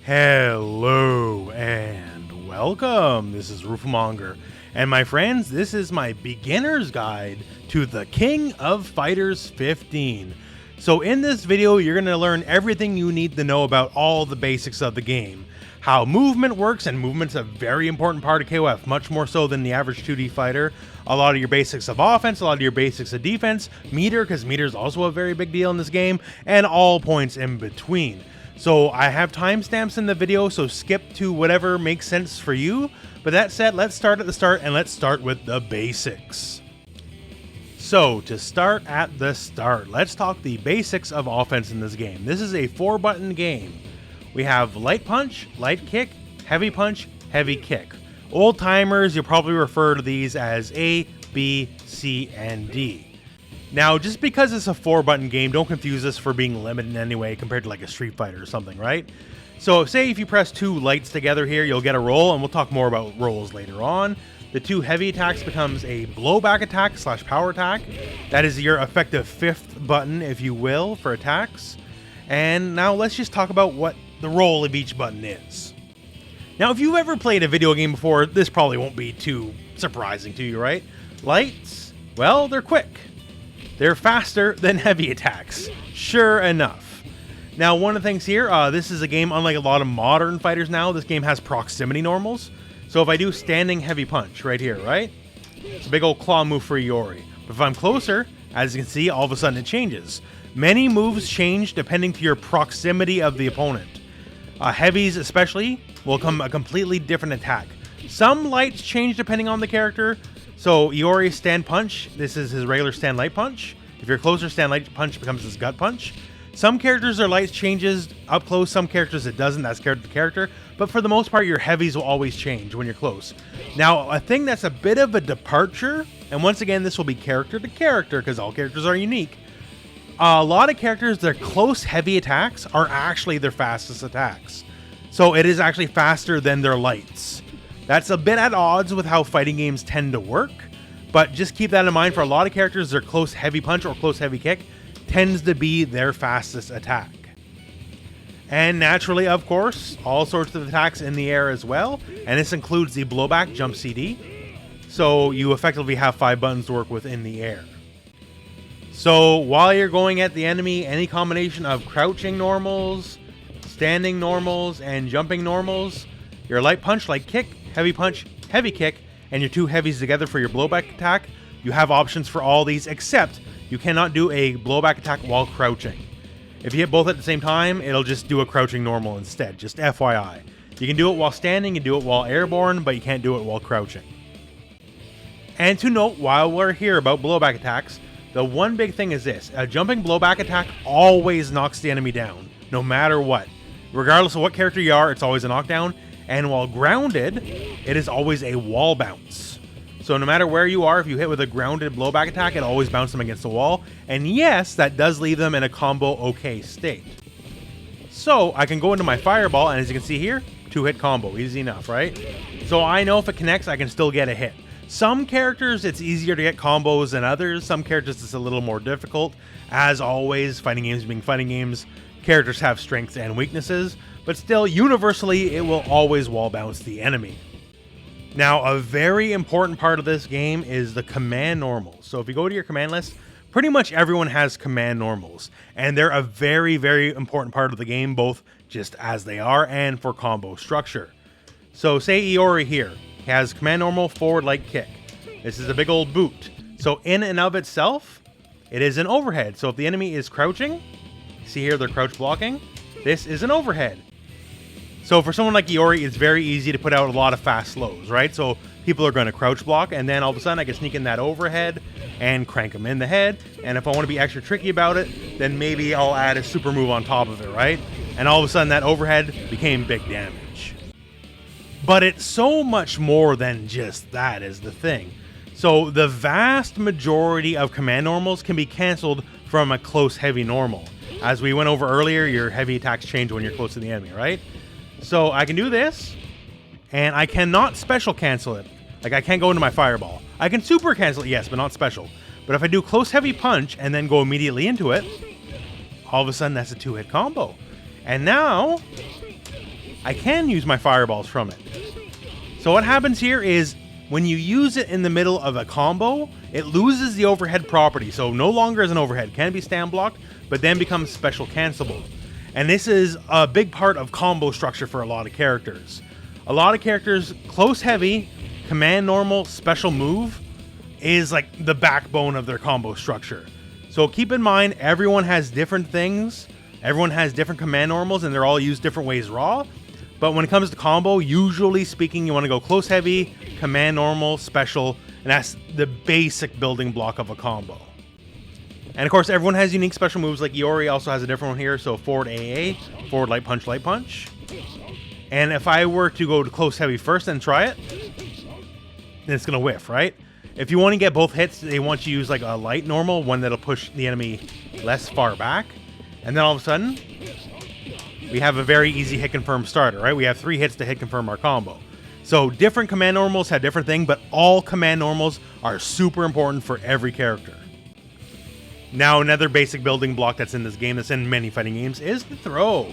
Hello and welcome. This is Rooflemonger, and my friends, this is my beginner's guide to the King of Fighters 15. So in this video, you're going to learn everything you need to know about all the basics of the game. How movement works, and movement's a very important part of KOF, much more so than the average 2D fighter. A lot of your basics of offense, a lot of your basics of defense, meter, because meter is also a very big deal in this game, and all points in between. So I have timestamps in the video, so skip to whatever makes sense for you. But that said, let's start at the start, and let's start with the basics. So to start at the start, let's talk the basics of offense in this game. This is a 4-button game. We have light punch, light kick, heavy punch, heavy kick. Old timers, you'll probably refer to these as A, B, C, and D. Now, just because it's a 4-button game, don't confuse this for being limited in any way compared to like a Street Fighter or something, right? So say if you press 2 lights together here, you'll get a roll, and we'll talk more about rolls later on. The 2 heavy attacks becomes a blowback attack / power attack. That is your effective 5th button, if you will, for attacks. And now let's just talk about what the role of each button is. Now, if you've ever played a video game before, this probably won't be too surprising to you, right? Lights, well, they're quick. They're faster than heavy attacks, sure enough. Now, one of the things here, this is a game unlike a lot of modern fighters now. This game has proximity normals. So if I do standing heavy punch right here, right? It's a big old claw move for Iori. But if I'm closer, as you can see, all of a sudden it changes. Many moves change depending to your proximity of the opponent. Heavies especially will come a completely different attack. Some lights change depending on the character. So Iori's stand punch, this is his regular stand light punch. If you're closer, stand light punch becomes his gut punch. Some characters their lights changes up close, some characters it doesn't, that's character to character. But for the most part, your heavies will always change when you're close. Now, a thing that's a bit of a departure, and once again, this will be character to character because all characters are unique. A lot of characters, their close heavy attacks are actually their fastest attacks. So it is actually faster than their lights. That's a bit at odds with how fighting games tend to work, but just keep that in mind. For a lot of characters, their close heavy punch or close heavy kick tends to be their fastest attack. And naturally, of course, all sorts of attacks in the air as well, and this includes the blowback jump CD. So you effectively have 5 buttons to work with in the air. So while you're going at the enemy, any combination of crouching normals, standing normals, and jumping normals, your light punch, light kick, heavy punch, heavy kick, and your 2 heavies together for your blowback attack, you have options for all these, except you cannot do a blowback attack while crouching. If you hit both at the same time, it'll just do a crouching normal instead, just FYI. You can do it while standing, you can do it while airborne, but you can't do it while crouching. And to note, while we're here about blowback attacks, the one big thing is this: a jumping blowback attack always knocks the enemy down, no matter what. Regardless of what character you are, it's always a knockdown. And while grounded, it is always a wall bounce. So no matter where you are, if you hit with a grounded blowback attack, it always bounces them against the wall. And yes, that does leave them in a combo okay state. So I can go into my fireball, and as you can see here, 2-hit combo, easy enough, right? So I know if it connects, I can still get a hit. Some characters, it's easier to get combos than others. Some characters, it's a little more difficult. As always, fighting games being fighting games, characters have strengths and weaknesses, but still, universally, it will always wall bounce the enemy. Now, a very important part of this game is the command normals. So if you go to your command list, pretty much everyone has command normals, and they're a very, very important part of the game, both just as they are and for combo structure. So say Iori here has command normal forward light kick. This is a big old boot. So in and of itself, it is an overhead. So if the enemy is crouching, see here they're crouch blocking, this is an overhead. So for someone like Iori, it's very easy to put out a lot of fast slows, right? So people are going to crouch block, and then all of a sudden I can sneak in that overhead and crank them in the head. And if I want to be extra tricky about it, then maybe I'll add a super move on top of it, right? And all of a sudden that overhead became big damage. But it's so much more than just that is the thing. So the vast majority of command normals can be canceled from a close heavy normal. As we went over earlier, your heavy attacks change when you're close to the enemy, right? So I can do this, and I cannot special cancel it. Like, I can't go into my fireball. I can super cancel it, yes, but not special. But if I do close heavy punch and then go immediately into it, all of a sudden that's a 2-hit combo. And now I can use my fireballs from it. So what happens here is when you use it in the middle of a combo, it loses the overhead property. So no longer is an overhead, can be stand blocked, but then becomes special cancelable. And this is a big part of combo structure for a lot of characters. A lot of characters, close heavy, command normal, special move is like the backbone of their combo structure. So keep in mind, everyone has different things. Everyone has different command normals and they're all used different ways raw. But when it comes to combo, usually speaking, you want to go close heavy, command normal, special, and that's the basic building block of a combo. And of course, everyone has unique special moves, like Iori also has a different one here. So forward AA, forward light punch, light punch. And if I were to go to close heavy first and try it, then it's going to whiff, right? If you want to get both hits, they want you to use like a light normal, one that'll push the enemy less far back. And then all of a sudden, we have a very easy hit confirm starter, right? We have 3 hits to hit confirm our combo. So different command normals have different things, but all command normals are super important for every character. Now, another basic building block that's in this game, that's in many fighting games, is the throw.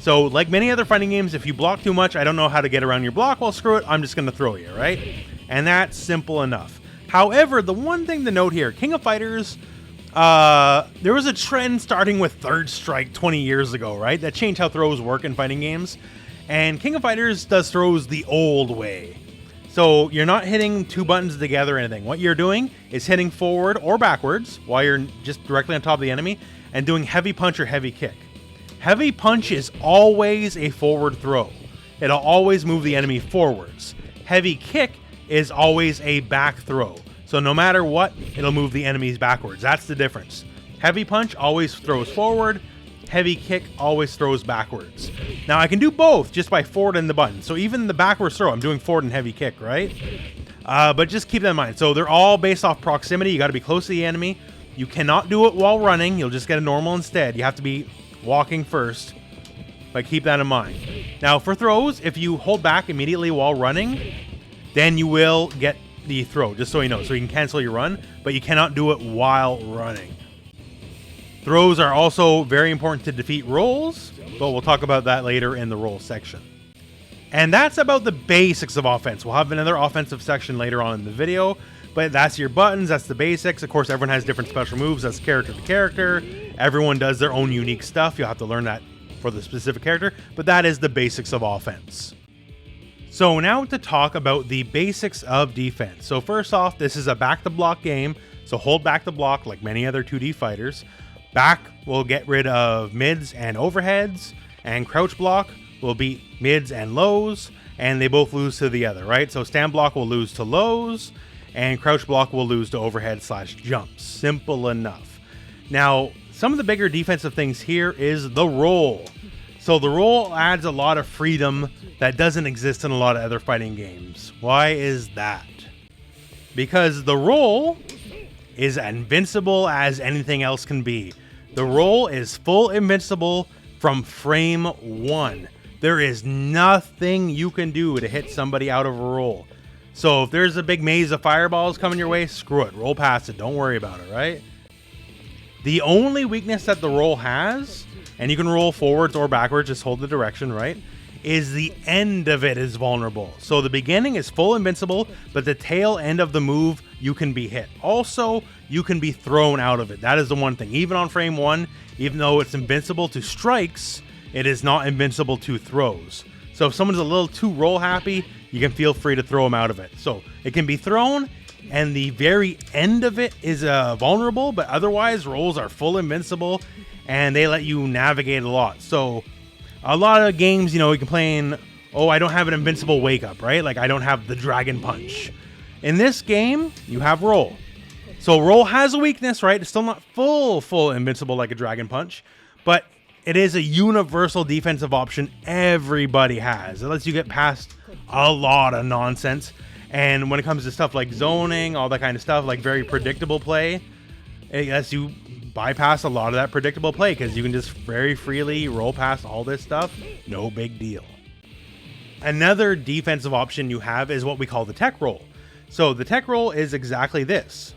So like many other fighting games, if you block too much, I don't know how to get around your block, well, screw it, I'm just going to throw you, right? And that's simple enough. However, the one thing to note here, King of Fighters, there was a trend starting with Third Strike 20 years ago, right? That changed how throws work in fighting games. And King of Fighters does throws the old way. So you're not hitting 2 buttons together or anything. What you're doing is hitting forward or backwards while you're just directly on top of the enemy and doing heavy punch or heavy kick. Heavy punch is always a forward throw. It'll always move the enemy forwards. Heavy kick is always a back throw. So no matter what, it'll move the enemies backwards. That's the difference. Heavy punch always throws forward. Heavy kick always throws backwards. Now I can do both just by forwarding the button. So even the backwards throw, I'm doing forward and heavy kick, right? But just keep that in mind. So they're all based off proximity. You got to be close to the enemy. You cannot do it while running. You'll just get a normal instead. You have to be walking first. But keep that in mind. Now for throws, if you hold back immediately while running, then you will get the throw, just so you know. So you can cancel your run, but you cannot do it while running. Throws are also very important to defeat rolls, but we'll talk about that later in the roll section. And that's about the basics of offense. We'll have another offensive section later on in the video, but that's your buttons, that's the basics. Of course, everyone has different special moves, that's character to character. Everyone does their own unique stuff. You'll have to learn that for the specific character, but that is the basics of offense. So now to talk about the basics of defense. So first off, this is a back to block game, so hold back to block like many other 2D fighters. Back will get rid of mids and overheads, and crouch block will beat mids and lows, and they both lose to the other, right? So stand block will lose to lows, and crouch block will lose to overhead / jumps. Simple enough. Now, some of the bigger defensive things here is the roll. So the roll adds a lot of freedom that doesn't exist in a lot of other fighting games. Why is that? Because the roll is invincible as anything else can be. The roll is full invincible from frame 1. There is nothing you can do to hit somebody out of a roll. So if there's a big maze of fireballs coming your way, screw it. Roll past it. Don't worry about it, right? The only weakness that the roll has, and you can roll forwards or backwards, just hold the direction, right, is the end of it is vulnerable. So the beginning is full invincible, but the tail end of the move, you can be hit. Also, you can be thrown out of it. That is the one thing. Even on frame 1, even though it's invincible to strikes, it is not invincible to throws. So if someone's a little too roll happy, you can feel free to throw them out of it. So it can be thrown, and the very end of it is vulnerable, but otherwise rolls are full invincible, and they let you navigate a lot. So a lot of games, you know, you can play in, oh, I don't have an invincible wake up, right? Like I don't have the dragon punch. In this game, you have roll. So roll has a weakness, right? It's still not full invincible like a dragon punch, but it is a universal defensive option everybody has. It lets you get past a lot of nonsense. And when it comes to stuff like zoning, all that kind of stuff, like very predictable play, it lets you bypass a lot of that predictable play because you can just very freely roll past all this stuff. No big deal. Another defensive option you have is what we call the tech roll. So the tech roll is exactly this.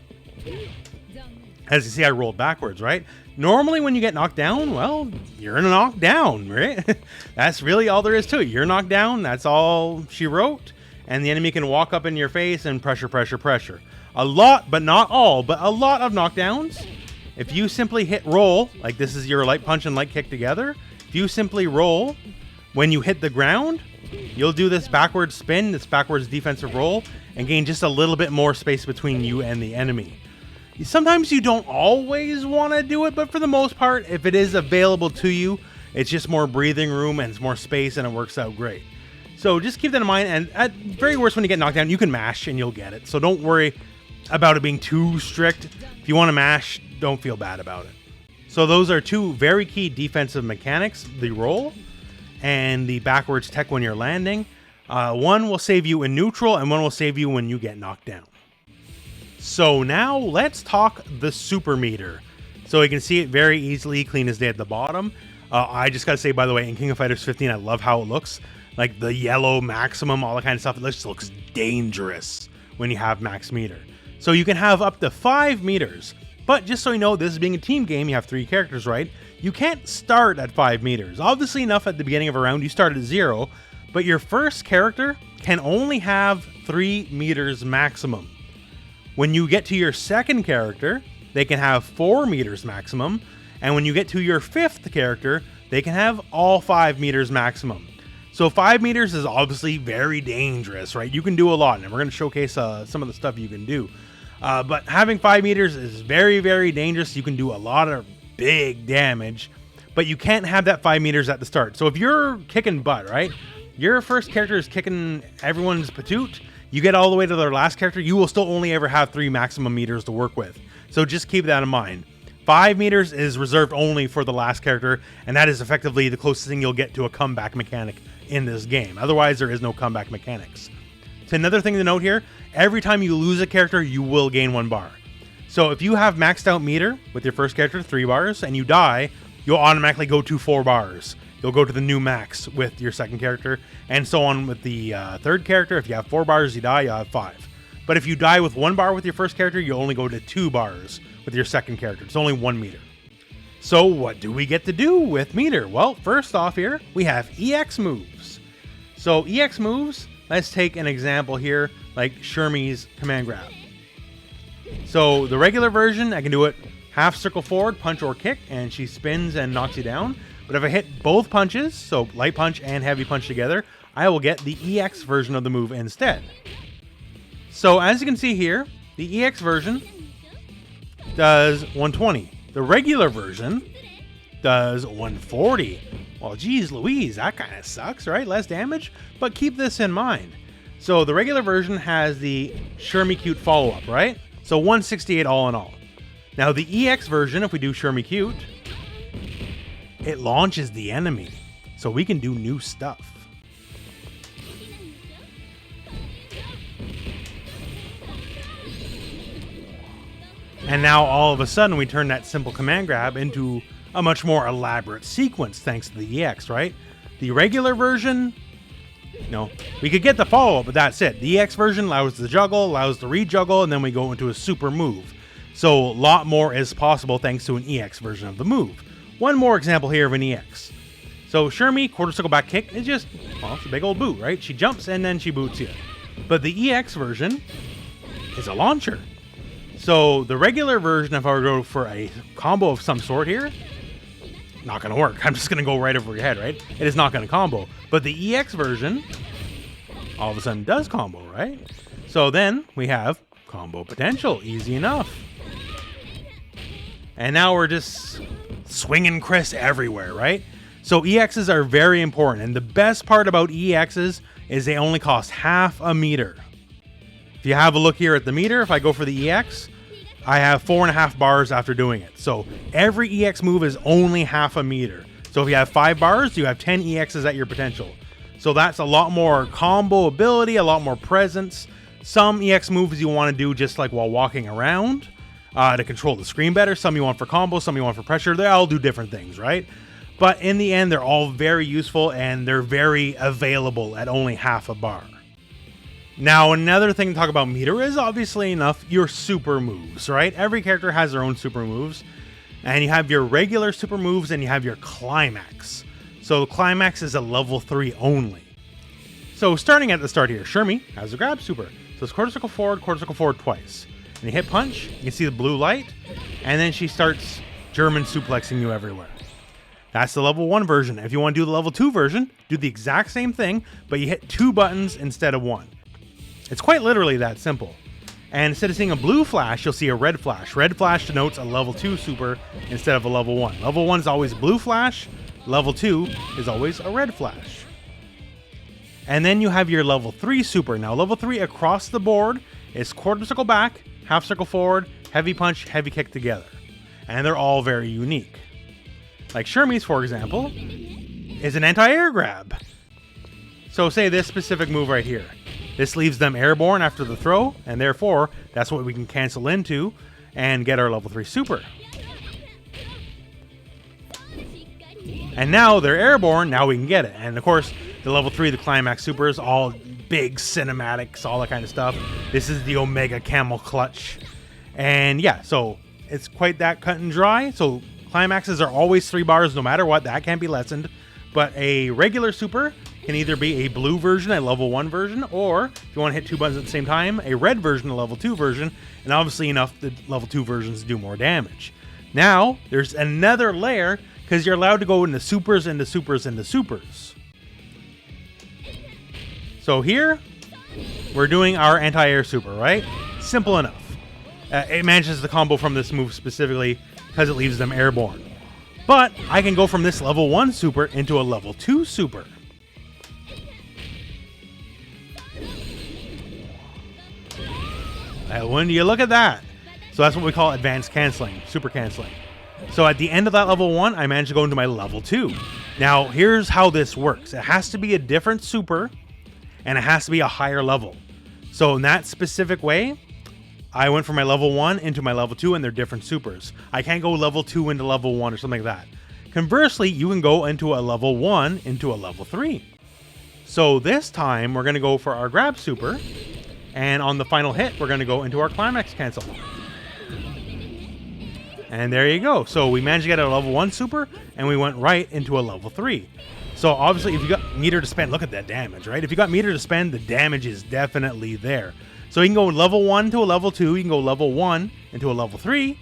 As you see, I rolled backwards, right? Normally when you get knocked down, well, you're knocked down, right? That's really all there is to it. You're knocked down. That's all she wrote. And the enemy can walk up in your face and pressure, pressure, pressure. A lot, but not all, but a lot of knockdowns. If you simply hit roll, like this is your light punch and light kick together. If you simply roll, when you hit the ground, you'll do this backwards spin, this backwards defensive roll, and gain just a little bit more space between you and the enemy. Sometimes you don't always want to do it, but for the most part, if it is available to you, it's just more breathing room and it's more space and it works out great. So just keep that in mind. And at very worst, when you get knocked down, you can mash and you'll get it. So don't worry about it being too strict. If you want to mash, don't feel bad about it. So those are two very key defensive mechanics, the roll and the backwards tech when you're landing. One will save you in neutral and one will save you when you get knocked down. So now let's talk the super meter. So you can see it very easily, clean as day at the bottom. I just gotta say, by the way, in King of Fighters 15, I love how it looks. Like the yellow maximum, all that kind of stuff. It just looks dangerous when you have max meter. So you can have up to 5 meters. But just so you know, this being a team game, you have 3 characters, right? You can't start at 5 meters. Obviously enough at the beginning of a round, you start at 0. But your first character can only have 3 meters maximum. When you get to your second character, they can have 4 meters maximum. And when you get to your 5th character, they can have all 5 meters maximum. So 5 meters is obviously very dangerous, right? You can do a lot, and we're going to showcase some of the stuff you can do. But having 5 meters is very, very dangerous. You can do a lot of big damage, but you can't have that 5 meters at the start. So if you're kicking butt, right? Your first character is kicking everyone's patoot. You get all the way to their last character, you will still only ever have 3 maximum meters to work with. So just keep that in mind. 5 meters is reserved only for the last character, and that is effectively the closest thing you'll get to a comeback mechanic in this game. Otherwise, there is no comeback mechanics. So another thing to note here, every time you lose a character, you will gain 1 bar. So if you have maxed out meter with your first character, 3 bars, and you die, you'll automatically go to 4 bars. You'll go to the new max with your second character, and so on with the third character. If you have 4 bars, you die, you'll have 5. But if you die with 1 bar with your first character, you'll only go to 2 bars with your second character. It's only 1 meter. So what do we get to do with meter? Well, first off here, we have EX moves. So EX moves, let's take an example here, like Shermie's command grab. So the regular version, I can do it half circle forward, punch or kick, and she spins and knocks you down. But if I hit both punches, so light punch and heavy punch together, I will get the EX version of the move instead. So as you can see here, the EX version does 120. The regular version does 140. Well, geez Louise, that kind of sucks, right? Less damage, but keep this in mind. So the regular version has the Shermie Cute follow-up, right? So 168 all in all. Now the EX version, if we do Shermie Cute, it launches the enemy, so we can do new stuff. And now all of a sudden we turn that simple command grab into a much more elaborate sequence thanks to the EX, right? The regular version, no, we could get the follow-up, but that's it. The EX version allows the juggle, allows the re-juggle, and then we go into a super move. So a lot more is possible thanks to an EX version of the move. One more example here of an EX. So Shermie, quarter circle back kick, is just, well, it's a big old boot, right? She jumps and then she boots you. But the EX version is a launcher. So the regular version, if I were to go for a combo of some sort here, not going to work. I'm just going to go right over your head, right? It is not going to combo. But the EX version, all of a sudden does combo, right? So then we have combo potential. Easy enough. And now we're just swinging Chris everywhere, right? So EXs are very important. And the best part about EXs is they only cost half a meter. If you have a look here at the meter, if I go for the EX, I have 4.5 bars after doing it. So every EX move is only half a meter. So if you have 5 bars, you have 10 EXs at your potential. So that's a lot more combo ability, a lot more presence. Some EX moves you want to do just like while walking around to control the screen better. Some you want for combo, some you want for pressure. They all do different things, right? But in the end, they're all very useful and they're very available at only half a bar. Now, another thing to talk about meter is, obviously enough, your super moves, right? Every character has their own super moves. And you have your regular super moves and you have your climax. So climax is a level 3 only. So starting at the start here, Shermie has a grab super. So it's quarter circle forward twice. And you hit punch, you can see the blue light, and then she starts German suplexing you everywhere. That's the level 1 version. If you want to do the level 2 version, do the exact same thing, but you hit 2 buttons instead of 1. It's quite literally that simple. And instead of seeing a blue flash, you'll see a red flash. Red flash denotes a level 2 super instead of a level 1. Level 1 is always blue flash. Level 2 is always a red flash. And then you have your level 3 super. Now, level 3 across the board is quarter circle back, half circle forward, heavy punch, heavy kick together. And they're all very unique. Like Shermie's, for example, is an anti-air grab. So say this specific move right here. This leaves them airborne after the throw, and therefore, that's what we can cancel into and get our level 3 super. And now they're airborne, now we can get it. And of course, the level 3, the climax super is all big cinematics, all that kind of stuff. This is the Omega Camel Clutch. And yeah, so it's quite that cut and dry. So climaxes are always 3 bars no matter what, that can't be lessened. But a regular super can either be a blue version, a level 1 version, or if you want to hit 2 buttons at the same time, a red version, a level 2 version, and obviously enough, the level 2 versions do more damage. Now, there's another layer, because you're allowed to go into supers, into supers, into supers. So here, we're doing our anti-air super, right? Simple enough. It manages the combo from this move specifically, because it leaves them airborne. But I can go from this level 1 super into a level 2 super. When you look at that, so that's what we call advanced canceling, super canceling. So at the end of that level 1, I managed to go into my level 2. Now, here's how this works. It has to be a different super, and it has to be a higher level. So in that specific way, I went from my level 1 into my level 2, and they're different supers. I can't go level 2 into level 1 or something like that. Conversely, you can go into a level 1 into a level 3. So this time, we're going to go for our grab super. And on the final hit, we're going to go into our climax cancel. And there you go. So we managed to get a level 1 super, and we went right into a level 3. So obviously, if you got meter to spend, look at that damage, right? If you got meter to spend, the damage is definitely there. So you can go level 1 to a level 2. You can go level 1 into a level 3.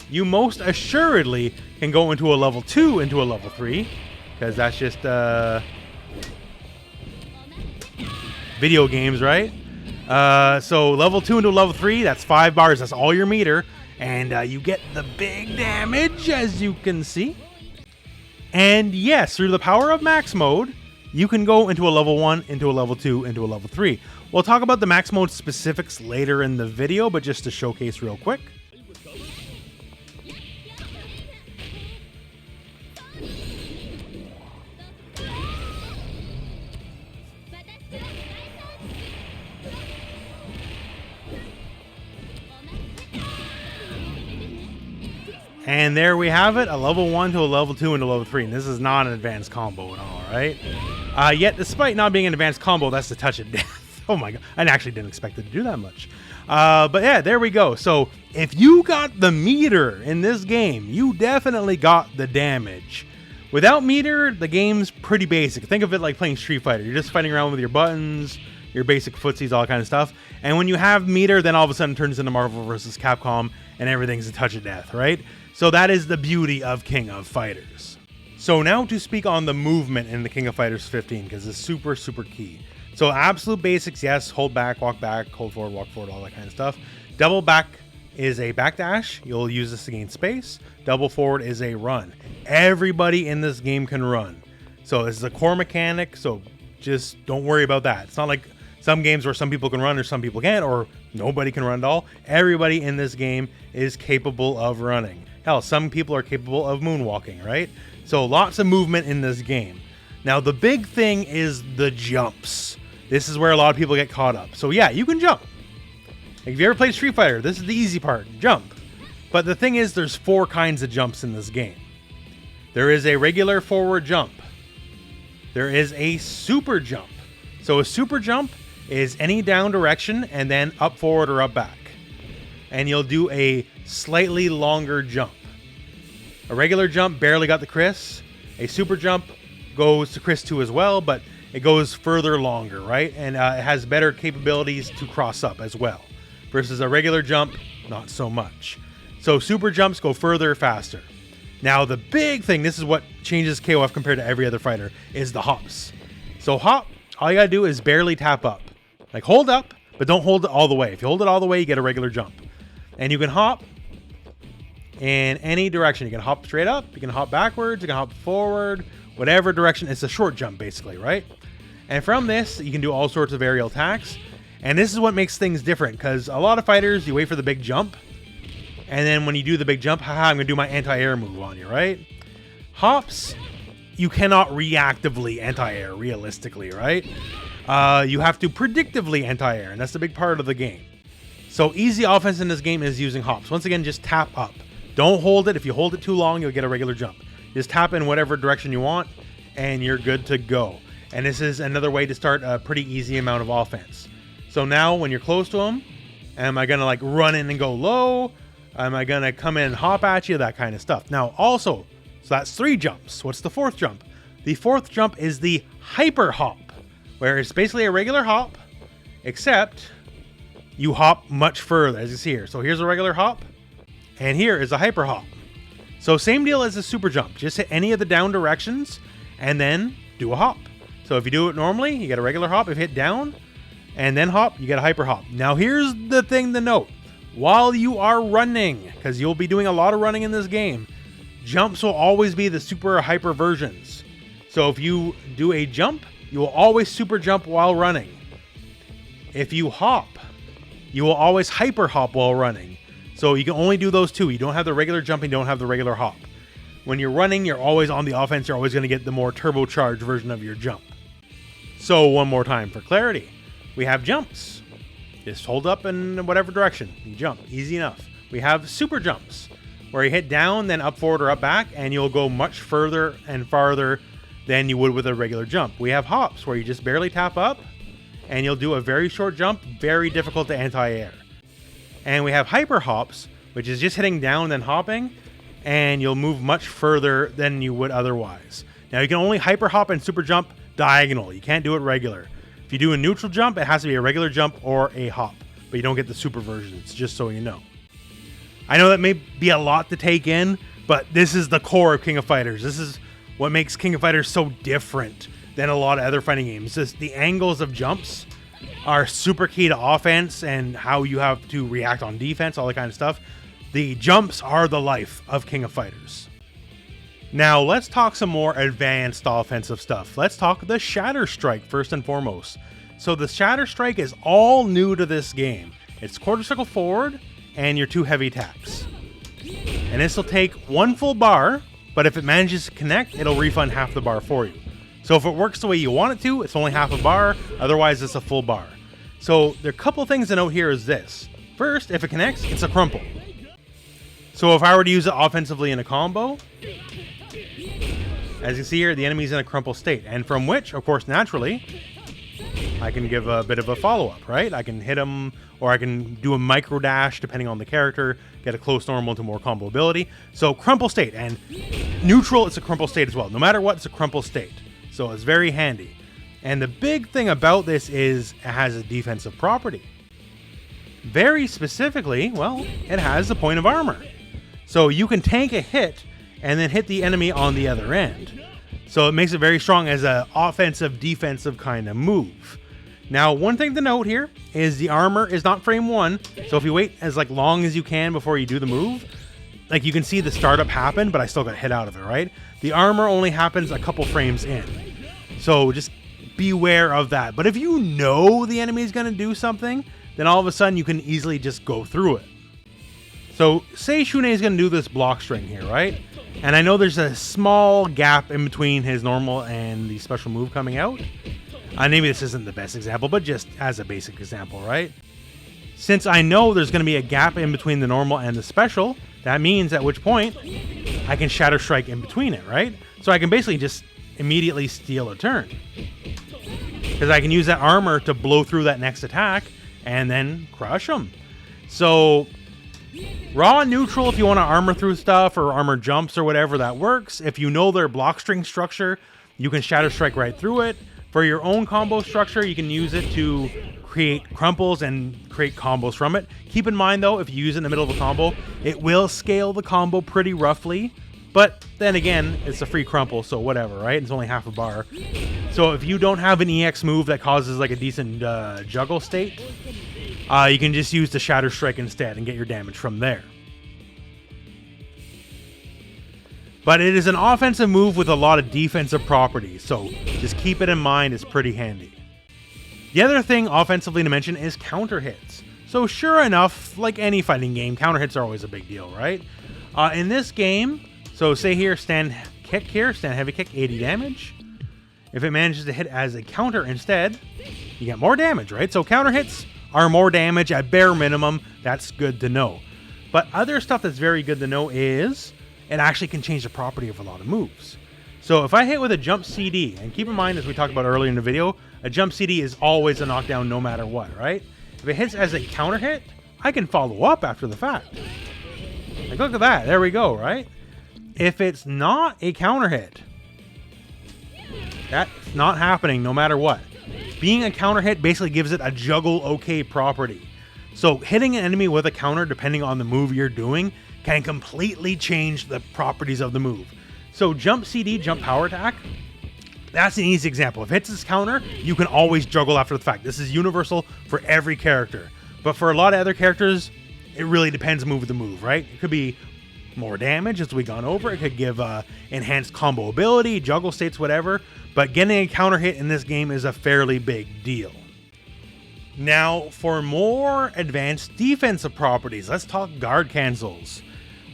You most assuredly can go into a level 2 into a level 3. Because that's just video games, right? So level 2 into level 3, that's 5 bars. That's all your meter. And you get the big damage, as you can see. And yes, through the power of max mode, you can go into a level 1, into a level 2, into a level 3. We'll talk about the max mode specifics later in the video, but just to showcase real quick. And there we have it, a level 1 to a level 2 into level 3. And this is not an advanced combo at all, right? Yet, despite not being an advanced combo, that's the touch of death. Oh my god, I actually didn't expect it to do that much. But yeah, there we go. So, if you got the meter in this game, you definitely got the damage. Without meter, the game's pretty basic. Think of it like playing Street Fighter. You're just fighting around with your buttons, your basic footsies, all that kind of stuff. And when you have meter, then all of a sudden it turns into Marvel vs. Capcom, and everything's a touch of death, right? So that is the beauty of King of Fighters. So now to speak on the movement in the King of Fighters 15, because it's super, super key. So absolute basics, yes, hold back, hold forward, walk forward, all that kind of stuff. Double back is a backdash. You'll use this to gain space. Double forward is a run. Everybody in this game can run. So this is a core mechanic, so just don't worry about that. It's not like some games where some people can run or some people can't, or nobody can run at all. Everybody in this game is capable of running. Hell, some people are capable of moonwalking, right? So lots of movement in this game. Now, the big thing is the jumps. This is where a lot of people get caught up. So yeah, you can jump. Like, if you ever played Street Fighter, this is the easy part, jump. But the thing is, there's 4 kinds of jumps in this game. There is a regular forward jump. There is a super jump. So a super jump is any down direction and then up, forward, or up, back. And you'll do a slightly longer jump. A regular jump barely got the Chris. A super jump goes to Chris 2 as well, but it goes further longer, right? And it has better capabilities to cross up as well. Versus a regular jump, not so much. So super jumps go further, faster. Now the big thing, this is what changes KOF compared to every other fighter, is the hops. So hop, all you gotta do is barely tap up. Like hold up, but don't hold it all the way. If you hold it all the way, you get a regular jump. And you can hop in any direction. You can hop straight up, you can hop backwards, you can hop forward, whatever direction. It's a short jump basically, right? And from this, you can do all sorts of aerial attacks. And this is what makes things different, because a lot of fighters, you wait for the big jump. And then when you do the big jump, haha, I'm going to do my anti-air move on you, right? Hops, you cannot reactively anti-air, realistically, right? You have to predictively anti-air, and that's the big part of the game. So easy offense in this game is using hops. Once again, just tap up. Don't hold it. If you hold it too long, you'll get a regular jump. Just tap in whatever direction you want, and you're good to go. And this is another way to start a pretty easy amount of offense. So now when you're close to him, am I going to like run in and go low? Am I going to come in and hop at you? That kind of stuff. Now also, so that's 3 jumps. What's the 4th jump? The 4th jump is the hyper hop, where it's basically a regular hop, except you hop much further, as you see here. So here's a regular hop, and here is a hyper hop. So same deal as a super jump. Just hit any of the down directions, and then do a hop. So if you do it normally, you get a regular hop. If you hit down, and then hop, you get a hyper hop. Now here's the thing to note. While you are running, because you'll be doing a lot of running in this game, jumps will always be the super hyper versions. So if you do a jump, you will always super jump while running. If you hop, you will always hyper hop while running. So you can only do those 2. You don't have the regular jump and you don't have the regular hop. When you're running, you're always on the offense. You're always going to get the more turbocharged version of your jump. So one more time for clarity. We have jumps. Just hold up in whatever direction. You jump. Easy enough. We have super jumps, where you hit down, then up, forward, or up, back, and you'll go much further and farther than you would with a regular jump. We have hops, where you just barely tap up, and you'll do a very short jump, very difficult to anti-air. And we have hyper hops, which is just hitting down and then hopping, and you'll move much further than you would otherwise. Now you can only hyper hop and super jump diagonal. You can't do it regular. If you do a neutral jump, it has to be a regular jump or a hop, but you don't get the super versions, just so you know. I know that may be a lot to take in, but this is the core of King of Fighters. This is what makes King of Fighters so different than a lot of other fighting games. Just the angles of jumps are super key to offense and how you have to react on defense, all that kind of stuff. The jumps are the life of King of Fighters. Now let's talk some more advanced offensive stuff. Let's talk the Shatter Strike first and foremost. So the Shatter Strike is all new to this game. It's quarter circle forward and your 2 heavy attacks. And this will take 1 full bar, but if it manages to connect, it'll refund half the bar for you. So if it works the way you want it to, it's only half a bar, otherwise it's a full bar. So there are a couple things to note here is this. First, if it connects, it's a crumple. So if I were to use it offensively in a combo, as you see here, the enemy's in a crumple state, and from which, of course, naturally, I can give a bit of a follow-up, right? I can hit him, or I can do a micro dash, depending on the character, get a close normal to more combo ability. So crumple state, and neutral, it's a crumple state as well. No matter what, it's a crumple state. So it's very handy. And the big thing about this is it has a defensive property. Very specifically, well, it has a point of armor. So you can tank a hit and then hit the enemy on the other end. So it makes it very strong as an offensive, defensive kind of move. Now, one thing to note here is the armor is not frame 1. So if you wait as long as you can before you do the move, like you can see the startup happen, but I still got hit out of it, right? The armor only happens a couple frames in. So just beware of that. But if you know the enemy is going to do something, then all of a sudden you can easily just go through it. So say Shunei is going to do this block string here, right? And I know there's a small gap in between his normal and the special move coming out. Maybe this isn't the best example, but just as a basic example, right? Since I know there's going to be a gap in between the normal and the special, that means at which point I can Shatter Strike in between it, right? So I can basically just immediately steal a turn. because I can use that armor to blow through that next attack and then crush them. So raw and neutral, if you want to armor through stuff or armor jumps or whatever, that works. If you know their block string structure, you can Shadow Strike right through it. For your own combo structure, you can use it to create crumples and create combos from it. Keep in mind though, if you use it in the middle of a combo, it will scale the combo pretty roughly. But then again, it's a free crumple, so whatever, right? It's only half a bar. So if you don't have an EX move that causes like a decent juggle state, you can just use the Shadow Strike instead and get your damage from there. But it is an offensive move with a lot of defensive properties, so just keep it in mind, it's pretty handy. The other thing offensively to mention is counter hits. So sure enough, like any fighting game, counter hits are always a big deal, right? In this game, so say here, stand heavy kick, 80 damage. If it manages to hit as a counter instead, you get more damage, right? So counter hits are more damage at bare minimum. That's good to know. But other stuff that's very good to know is it actually can change the property of a lot of moves. So if I hit with a jump CD, and keep in mind, as we talked about earlier in the video, a jump CD is always a knockdown no matter what, right? If it hits as a counter hit, I can follow up after the fact. Like, look at that. There we go, right? If it's not a counter hit, that's not happening no matter what. Being a counter hit basically gives it a juggle okay property. So hitting an enemy with a counter, depending on the move you're doing, can completely change the properties of the move. So jump CD, jump power attack, that's an easy example. If it hits this counter, you can always juggle after the fact. This is universal for every character. But for a lot of other characters, it really depends move to move, right? It could be more damage, as we've gone over. It could give enhanced combo ability, juggle states, whatever. But getting a counter hit in this game is a fairly big deal. Now, for more advanced defensive properties, let's talk guard cancels.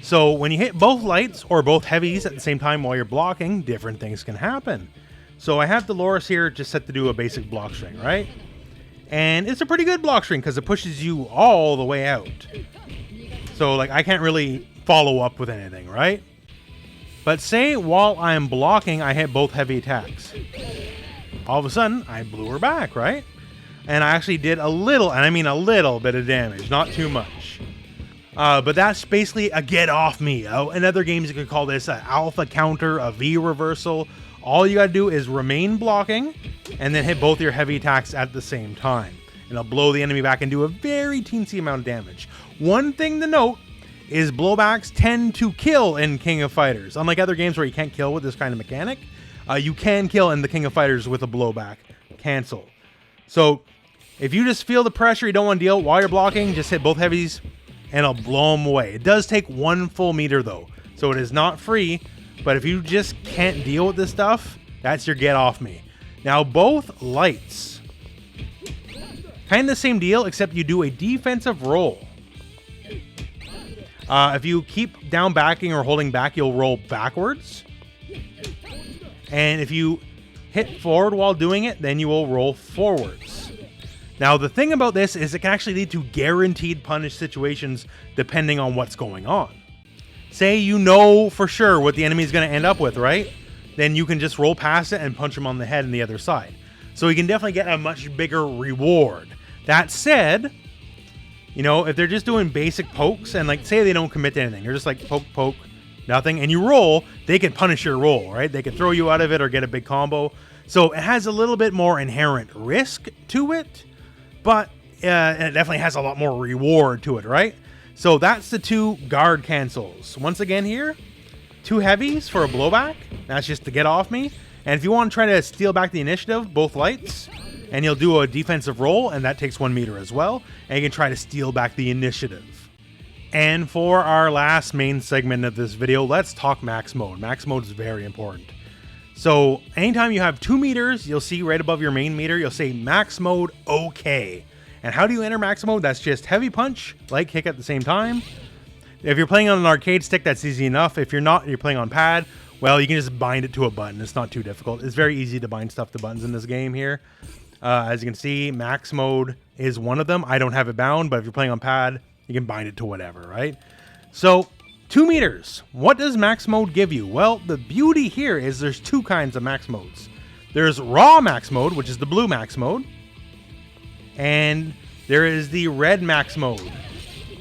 So when you hit both lights or both heavies at the same time while you're blocking, different things can happen. So I have Dolores here just set to do a basic block string, right? And it's a pretty good block string because it pushes you all the way out. So like I can't really follow up with anything, right? But say while I'm blocking, I hit both heavy attacks. All of a sudden, I blew her back, right? And I actually did a little, and I mean a little bit of damage, not too much. But that's basically a get off me. In other games, you could call this an alpha counter, a V reversal. All you gotta do is remain blocking and then hit both your heavy attacks at the same time. And it'll blow the enemy back and do a very teensy amount of damage. One thing to note is blowbacks tend to kill in King of Fighters. Unlike other games where you can't kill with this kind of mechanic, you can kill in the King of Fighters with a blowback cancel. So if you just feel the pressure, you don't want to deal while you're blocking, just hit both heavies and it'll blow them away. It does take 1 full meter though, so it is not free, but if you just can't deal with this stuff, that's your get off me. Now both lights, kind of the same deal, except you do a defensive roll. If you keep down backing or holding back, you'll roll backwards. And if you hit forward while doing it, then you will roll forwards. Now, the thing about this is it can actually lead to guaranteed punish situations depending on what's going on. Say you know for sure what the enemy is going to end up with, right? Then you can just roll past it and punch him on the head on the other side. So you can definitely get a much bigger reward. That said, you know, if they're just doing basic pokes and like say they don't commit to anything, they're just like poke, poke, nothing, and you roll, they can punish your roll, right? They can throw you out of it or get a big combo. So it has a little bit more inherent risk to it, but it definitely has a lot more reward to it, right? So that's the 2 guard cancels. Once again here, 2 heavies for a blowback. That's just to get off me. And if you want to try to steal back the initiative, both lights, and you'll do a defensive roll, and that takes 1 meter as well, and you can try to steal back the initiative. And for our last main segment of this video, let's talk max mode. Max mode is very important. So anytime you have 2 meters, you'll see right above your main meter, you'll say max mode okay. And how do you enter max mode? That's just heavy punch, light kick at the same time. If you're playing on an arcade stick, that's easy enough. If you're not, you're playing on pad, well, you can just bind it to a button. It's not too difficult. It's very easy to bind stuff to buttons in this game here. As you can see, max mode is one of them. I don't have it bound, but if you're playing on pad, you can bind it to whatever, right? So 2 meters. What does max mode give you? Well, the beauty here is there's 2 kinds of max modes. There's raw max mode, which is the blue max mode. And there is the red max mode,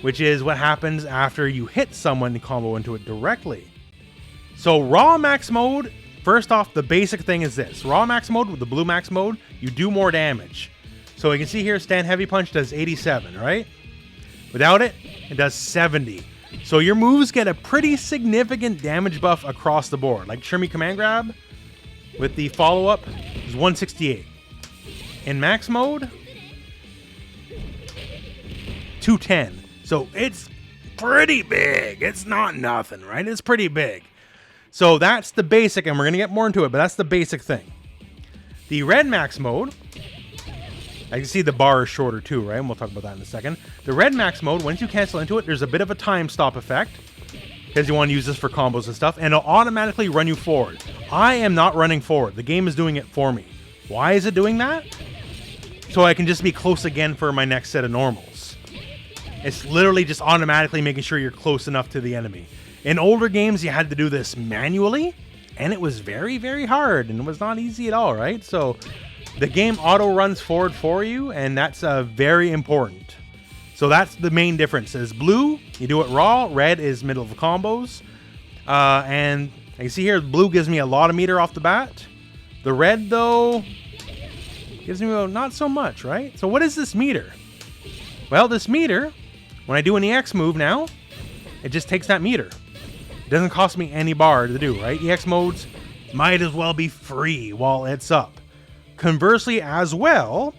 which is what happens after you hit someone and combo into it directly. So raw max mode, first off, the basic thing is this. Raw max mode with the blue max mode, you do more damage. So you can see here, stand heavy punch does 87, right? Without it, it does 70. So your moves get a pretty significant damage buff across the board. Like Shimmy Command Grab with the follow-up is 168. In max mode, 210. So it's pretty big. It's not nothing, right? It's pretty big. So that's the basic, and we're going to get more into it, but that's the basic thing. The red max mode, I can see the bar is shorter too, right? And we'll talk about that in a second. The red max mode, once you cancel into it, there's a bit of a time stop effect because you want to use this for combos and stuff, and it'll automatically run you forward. I am not running forward. The game is doing it for me. Why is it doing that? So I can just be close again for my next set of normals. It's literally just automatically making sure you're close enough to the enemy. In older games, you had to do this manually, and it was very, very hard, and it was not easy at all, right? So the game auto runs forward for you, and that's very important. So that's the main difference. Is blue, you do it raw. Red is middle of combos. And you see here, blue gives me a lot of meter off the bat. The red, though, gives me not so much, right? So what is this meter? Well, this meter, when I do an EX move now, it just takes that meter. It doesn't cost me any bar to do, right? EX modes might as well be free while it's up. Conversely as well,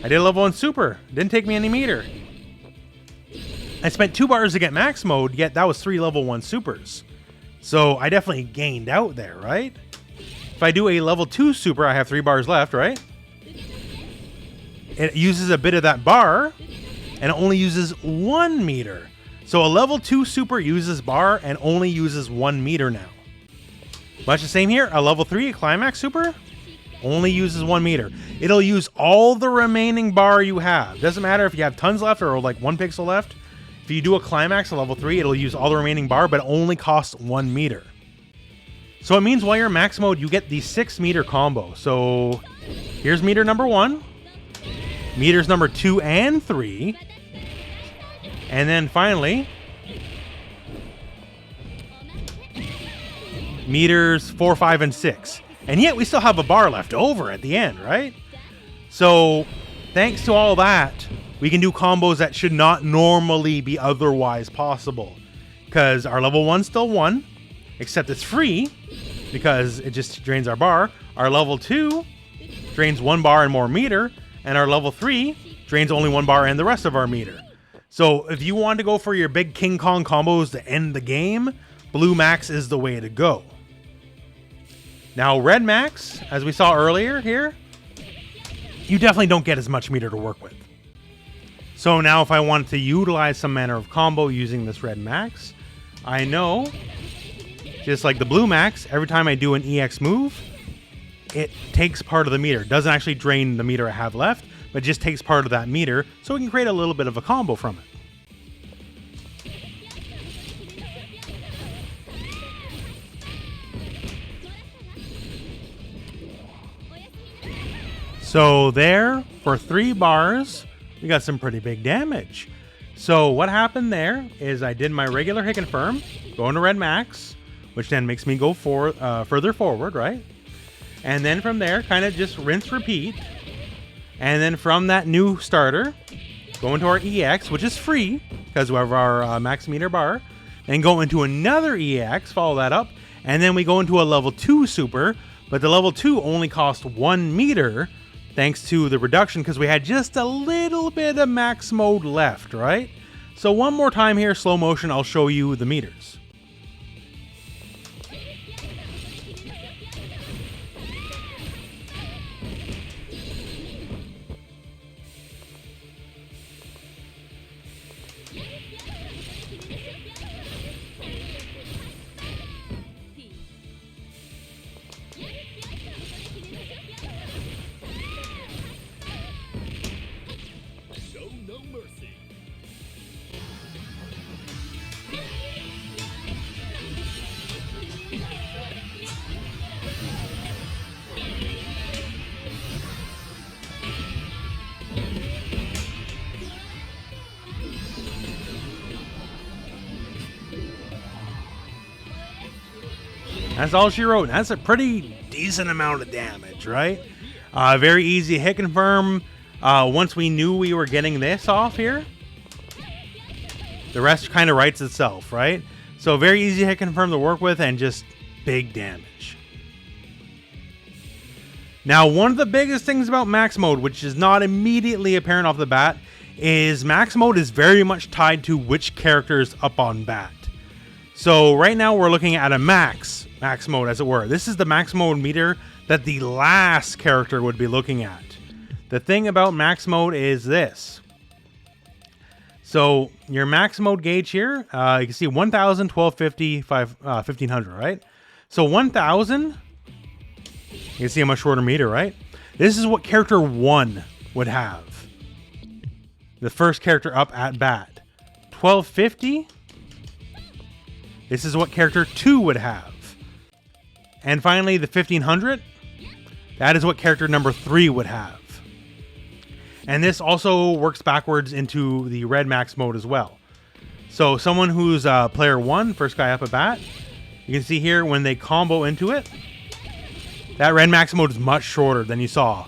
I did a level 1 super. Didn't take me any meter. I spent 2 bars to get max mode, yet that was 3 level 1 supers. So I definitely gained out there, right? If I do a level 2 super, I have 3 bars left, right? It uses a bit of that bar, and it only uses 1 meter. So a level 2 super uses bar and only uses 1 meter now. Much the same here. A level 3 climax super only uses 1 meter. It'll use all the remaining bar you have. Doesn't matter if you have tons left or like 1 pixel left. If you do a climax at level 3, it'll use all the remaining bar, but it only costs 1 meter. So it means while you're in max mode, you get the 6 meter combo. So here's meter number 1, meters number 2 and 3, and then finally meters 4, 5, and 6. And yet we still have a bar left over at the end, right? So thanks to all that, we can do combos that should not normally be otherwise possible. Because our level 1 still won, except it's free because it just drains our bar. Our level 2 drains 1 bar and more meter, and our level 3 drains only 1 bar and the rest of our meter. So if you want to go for your big King Kong combos to end the game, blue max is the way to go. Now red max, as we saw earlier here, you definitely don't get as much meter to work with. So now if I wanted to utilize some manner of combo using this red max, I know, just like the blue max, every time I do an EX move, it takes part of the meter. It doesn't actually drain the meter I have left, but just takes part of that meter, so we can create a little bit of a combo from it. So there, for 3 bars, we got some pretty big damage. So what happened there is I did my regular hit confirm, go into red max, which then makes me go further forward, right? And then from there, kind of just rinse, repeat. And then from that new starter, go into our EX, which is free, because we have our max meter bar, and go into another EX, follow that up, and then we go into a level 2 super, but the level 2 only cost 1 meter, thanks to the reduction, because we had just a little bit of max mode left, right? So one more time here, slow motion, I'll show you the meters. That's all she wrote. And that's a pretty decent amount of damage, right? Very easy hit confirm. Once we knew we were getting this off here, the rest kind of writes itself, right? So very easy hit confirm to work with and just big damage. Now, one of the biggest things about max mode, which is not immediately apparent off the bat, is max mode is very much tied to which character is up on bat. So right now we're looking at a max mode, as it were. This is the max mode meter that the last character would be looking at. The thing about max mode is this. So your max mode gauge here, you can see 1,000, 1,250, 1,500, right? So 1,000, you can see a much shorter meter, right? This is what character 1 would have. The first character up at bat. 1,250, this is what character 2 would have. And finally, the 1,500, that is what character number 3 would have. And this also works backwards into the red max mode as well. So someone who's player 1, first guy up at bat, you can see here when they combo into it, that red max mode is much shorter than you saw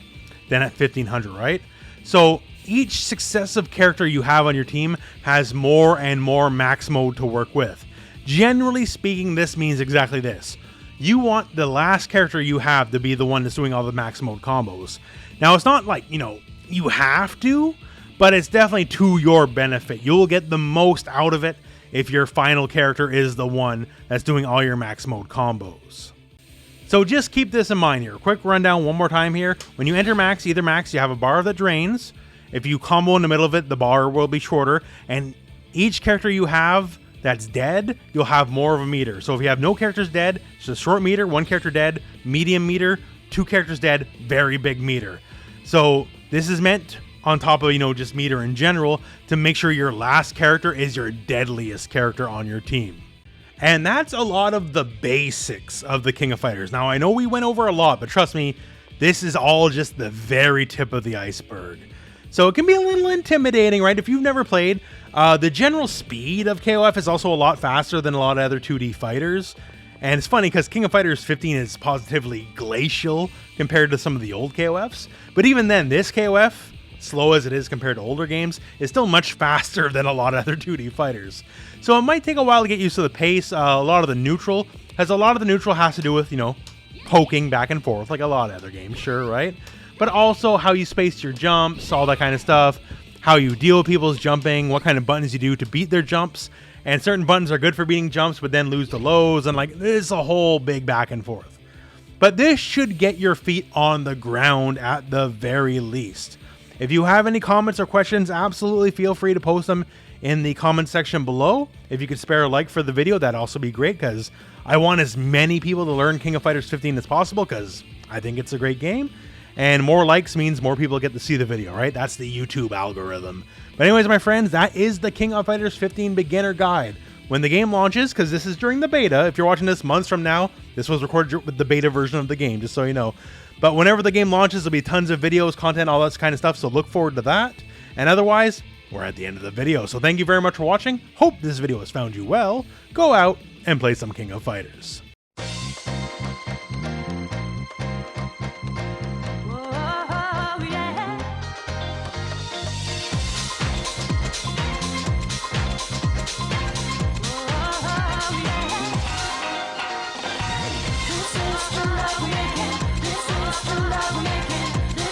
than at 1,500, right? So each successive character you have on your team has more and more max mode to work with. Generally speaking, this means exactly this. You want the last character you have to be the one that's doing all the max mode combos. Now, it's not like, you have to, but it's definitely to your benefit. You'll get the most out of it if your final character is the one that's doing all your max mode combos. So just keep this in mind here. Quick rundown one more time here. When you enter max, either max, you have a bar that drains. If you combo in the middle of it, the bar will be shorter. And each character you have that's dead, you'll have more of a meter. So if you have no characters dead, it's a short meter, one character dead, medium meter, two characters dead, very big meter. So this is meant on top of, just meter in general to make sure your last character is your deadliest character on your team. And that's a lot of the basics of the King of Fighters. Now, I know we went over a lot, but trust me, this is all just the very tip of the iceberg. So it can be a little intimidating, right? If you've never played, the general speed of KOF is also a lot faster than a lot of other 2D fighters. And it's funny because King of Fighters 15 is positively glacial compared to some of the old KOFs. But even then, this KOF, slow as it is compared to older games, is still much faster than a lot of other 2D fighters. So it might take a while to get used to the pace. A lot of the neutral has to do with, poking back and forth like a lot of other games, sure, right? But also how you space your jumps, all that kind of stuff, how you deal with people's jumping, what kind of buttons you do to beat their jumps. And certain buttons are good for beating jumps, but then lose to lows, and this is a whole big back and forth. But this should get your feet on the ground at the very least. If you have any comments or questions, absolutely feel free to post them in the comment section below. If you could spare a like for the video, that'd also be great, because I want as many people to learn King of Fighters 15 as possible, because I think it's a great game. And more likes means more people get to see the video, right? That's the YouTube algorithm. But anyways, my friends, that is the King of Fighters 15 beginner guide. When the game launches, because this is during the beta, if you're watching this months from now, this was recorded with the beta version of the game, just so you know. But whenever the game launches, there'll be tons of videos, content, all that kind of stuff, so look forward to that. And otherwise, we're at the end of the video. So thank you very much for watching. Hope this video has found you well. Go out and play some King of Fighters.